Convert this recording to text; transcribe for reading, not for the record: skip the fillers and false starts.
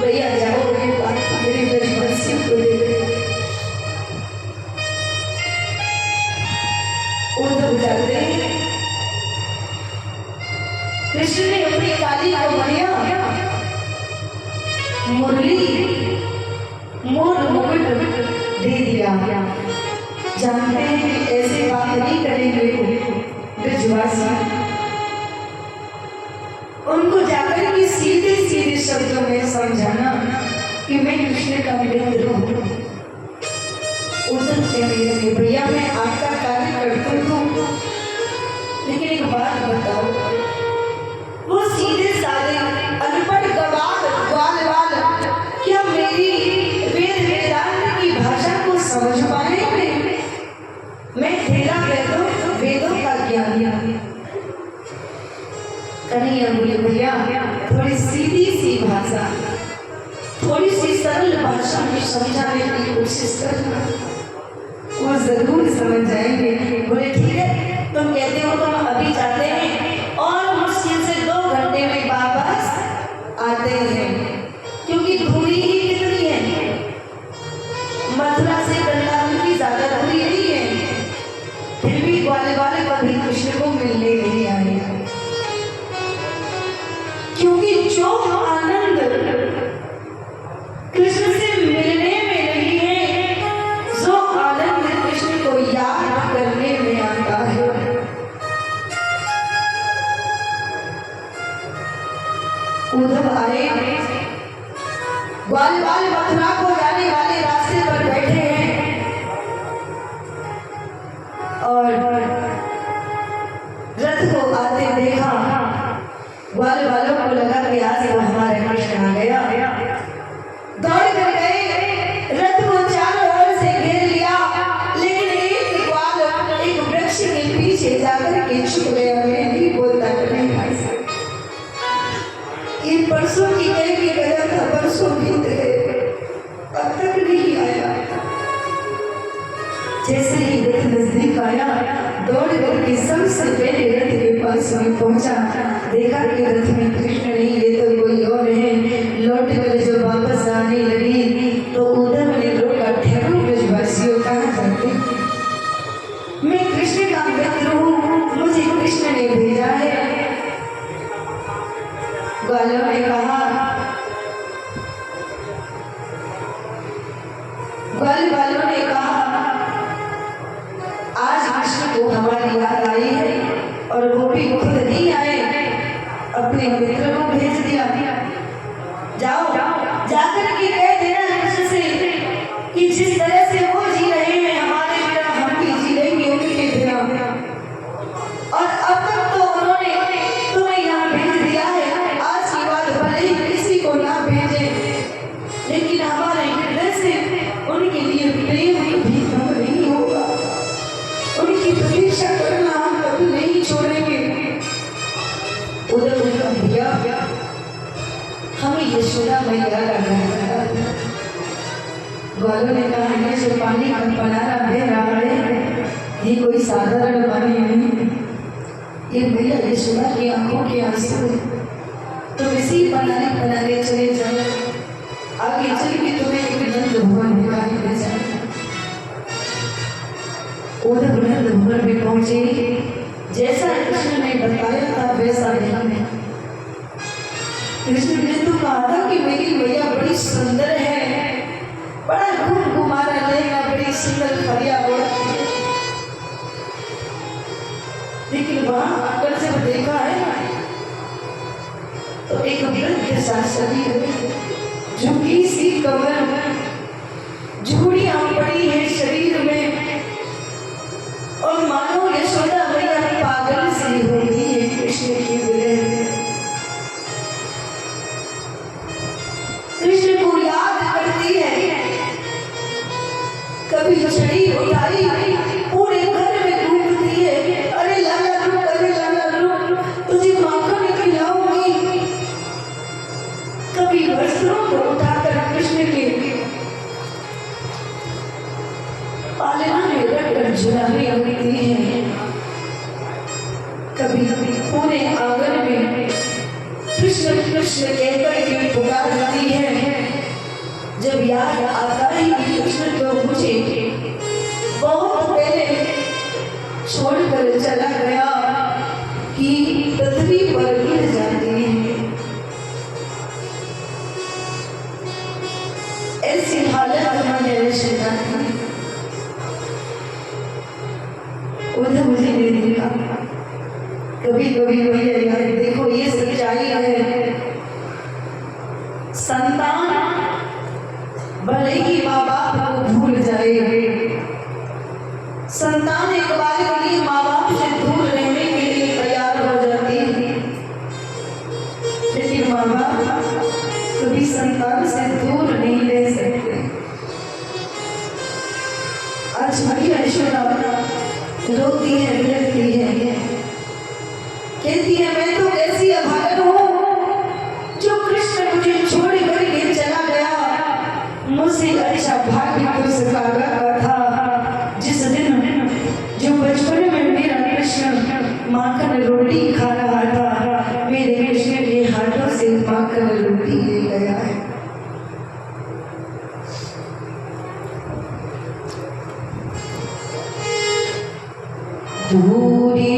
भैया जाओ मेरी ब्रजवंशियों को ले गए। उद्धव जाते कृष्ण ने अपनी काली को बढ़िया मुरली मोर मुकुट दे दिया। जानते हैं कि ऐसे बात नहीं करेंगे ब्रजवासी। उनको जाकर के सीधे सीधे शब्दों में समझाना कि मैं कृष्ण का मित्र हूँ। उधर कहने भैया मैं आपका कार्य करता हूँ, लेकिन एक बात बताओ, वो सीधे साधे अनपढ़ गवार ग्वाल वाल क्या मेरी वेद वेदांत की भाषा को समझ पाएंगे? मैं तेरा वेदों का ज्ञानी। कन्हैया बोले भैया थोड़ी सीधी सी भाषा, थोड़ी सी सरल भाषा में समझाने की कोशिश करना, वो जरूर समझ जाएंगे। बोले ठीक है, तुम कहते हो तो हम अभी जाते हैं और मुश्किल से 2 घंटे में वापस आते हैं, क्योंकि दूरी ही कितनी है, मथुरा से वृंदावन की ज्यादा दूरी नहीं है। फिर भी ग्वाले वाले कभी कृष्ण को मिलने नहीं आए, क्योंकि जो आनंद कृष्ण से मिलने में नहीं है, जो आनंद कृष्ण को याद करने में आता है। उद्धव आए, ग्वाल वाले मथुरा को जाने वाले रास्ते पर बैठे हैं और रथ को आते देखा। ग्वाल वालों को लगा कि आज वो हमारे कृष्ण आ गया। दौड़ कर गए, रथ को चारों ओर से घेर लिया, लेकिन एक ग्वाल एक वृक्ष के पीछे जाकर के छुप गया। मैं नहीं बोलता नहीं भाई साहब, ये परसों की कह के गया था, परसों बीत गए, अब तक नहीं आया। जैसे ही रथ नजदीक आया, दौड़ करके सबसे पहले रथ के पास में पहुंचा, देखा कि रथ में कृष्ण नहीं, ये तो कोई और है। लौट कर जब वापस आने लगी तो उद्धव ने रोका, ठहरो ब्रजवासियों, कहाँ जाते? मैं कृष्ण का मित्र हूँ, मुझे कृष्ण ने भेजा है। ग्वालों ने कहा, ग्वाल वालों ने कहा आज कृष्ण को हमारी याद आई है और वो भी खुद नहीं आए, अपने मित्र को भेज दिया। जाओ जाकर के कह देना कृष्ण से कि जिस तरह से वो जी रहे हैं हमारे बिना, हम भी जी लेंगे उनके बिना। और अब तक तो उन्होंने तुम्हें यहाँ भेज दिया है, आज की बात भले ही किसी को ना भेजे, लेकिन हमारे हृदय से उनके लिए प्रेम कभी कम नहीं होगा, उनकी प्रतीक्षा करना हम कभी नहीं छोड़ेंगे। उधर उनका भैया हमें यशोदा मैया करना है। ग्वालों ने कहा है जो पानी का पनारा बह रहा है, ये कोई साधारण पानी नहीं, ये भैया यशोदा की आंखों के आंसू है। तो इसी पनारे चले जाओ, आगे चल के तुम्हें एक नंद भवन दिखाई दे जाए। उधर नंद भवन में पहुंचे, जैसा कृष्ण ने बताया था वैसा नहीं। कृष्ण ने तो कहा था कि मेरी मैया बड़ी सुंदर है, बड़ा घुमारा लेगा, बड़ी सुंदर फरिया ओढ़ती है, लेकिन वहां आकर जब देखा है तो एक वृद्ध सा शरीर, झुकी सी कमर, झुर्रियां पड़ी है शरीर में, और मानो यशोदा मैया पागल सी हो गई है कृष्ण की विरह में। कृष्ण को याद करती है, कभी छड़ी उठाई पूरे घर में घूमती है, अरे लाला रुक, अरे लाला रुक, तुझे माखन खिलाऊंगी। कभी वस्त्रों को उठाकर कृष्ण के पालना में रखकर झुलाने लगती है, कभी पूरे आंगन में कृष्ण कृष्ण कहकर के पुकारती है। जब याद आता ही कृष्ण तो मुझे बहुत पहले छोड़कर चला गया कि पृथ्वी पर गिर जाती है। ऐसी हालत में उधर मुझे नहीं दिखा। कभी कभी भैया देखो ये सच्चाई है, संतान भले ही माँ बाप को भूल जाए, संतान एक बार के लिए माँ बाप से दूर रहने के लिए तैयार हो जाती है, लेकिन माँ बाप कभी संतान से दूर नहीं रह सकते। आज भैया यशोदा रोती है, बिलखती है, कहती है मैं तो ऐसी अभागन हूँ जो कृष्ण मुझे छोड़ करके चला गया। मुझसे अच्छा भाग्य तो सकागा था जिस दिन जो बचपन में मेरा कृष्ण माखन रोटी खा रहा था, मेरे कृष्ण के हाथों से माखन रोटी ले गया है। दूरी